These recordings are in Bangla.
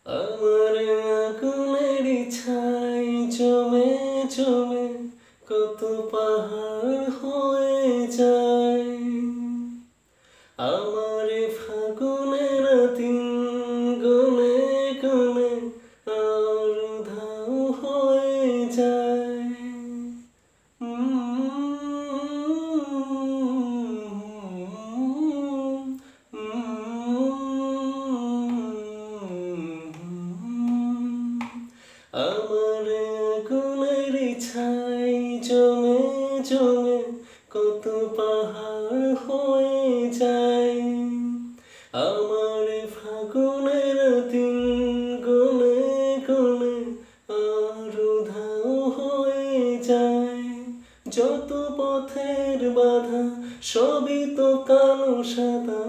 আমার আগুনের ছাই জমে জমে কত পাহাড় হয়ে যায়। আমার ফাগুনের দিন গুনে গুনে আর উধাও হয়ে যায়। আমার আগুনের ছাই জমে জমে কত পাহাড় হয়ে যায়। আমার ফাগুনের দিন গুনে গুনে আর উধাও হয়ে যায়। যত পথের বাধা সবই তো কালো সাদা,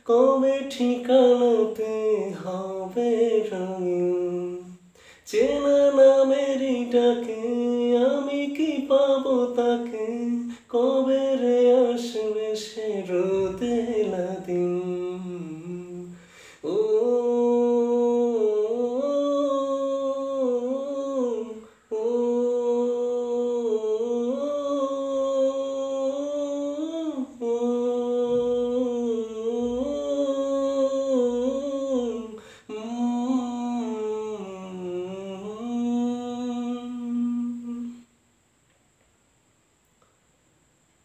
কবে ঠিকানাতে হবে রঙিন। চেনা নামের ডাকে আমি কি পাবো তাকে, কবে রে আসবে সে রোদেলা দিন। ও ও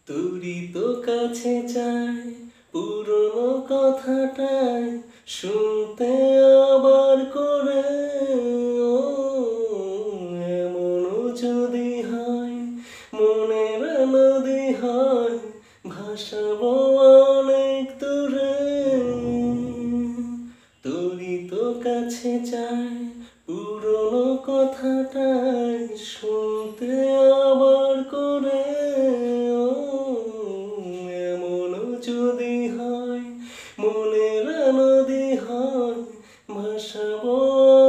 তুই তো কাছে চাই পুরনো কথাটাই শুনতে আবার করে। ও এমনও যদি হয় মনের নদী হয় ভাসাবো অনেক দূরে। তুই তো কাছে চাই পুরনো কথাটাই শুনতে আবার করে। যদি হয় মনের নদী হয় ভাসাবো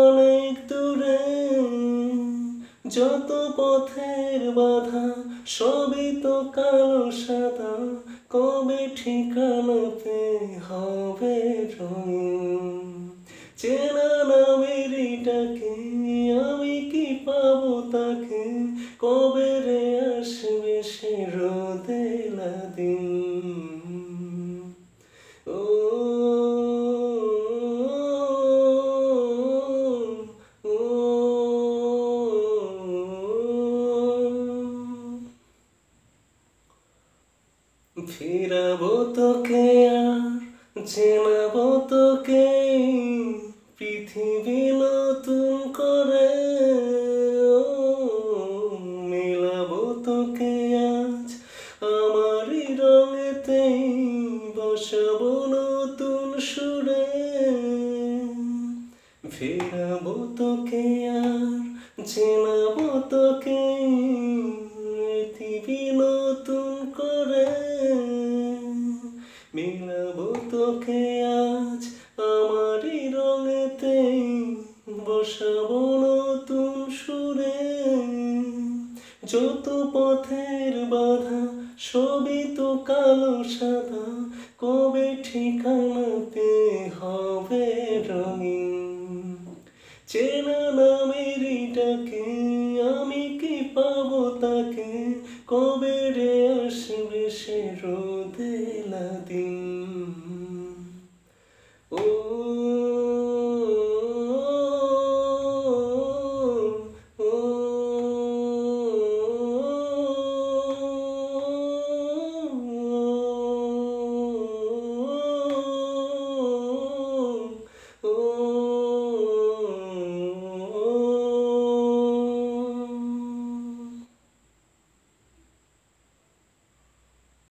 অনেক দূরে। যত পথের বাধা সবই তো কালো সাদা, কবে ঠিকানাতে হবে রঙিন। চেনা নামের ডাকে আমি কি পাবো তাকে, কবে রে আসবে সে রোদেলা দিন। ও ও ফিরাবো তোকে আর চেনাবো তোকে পৃথিবী নতুন করে। মেলাবো তোকে আজ আমারই রঙেতেই, বসাবো নতুন সুরে। ফেরাবো তোকে আর চেনাবো তোকে পৃথিবী নতুন করে। মিলাবো তোকে আজ আমারই রঙেতেই, বসাবো নতুন সুরে। যত পথের বাধা সবই তো কালো সাদা, কবে ঠিকানাতে হবে রঙিন। চেনা নামে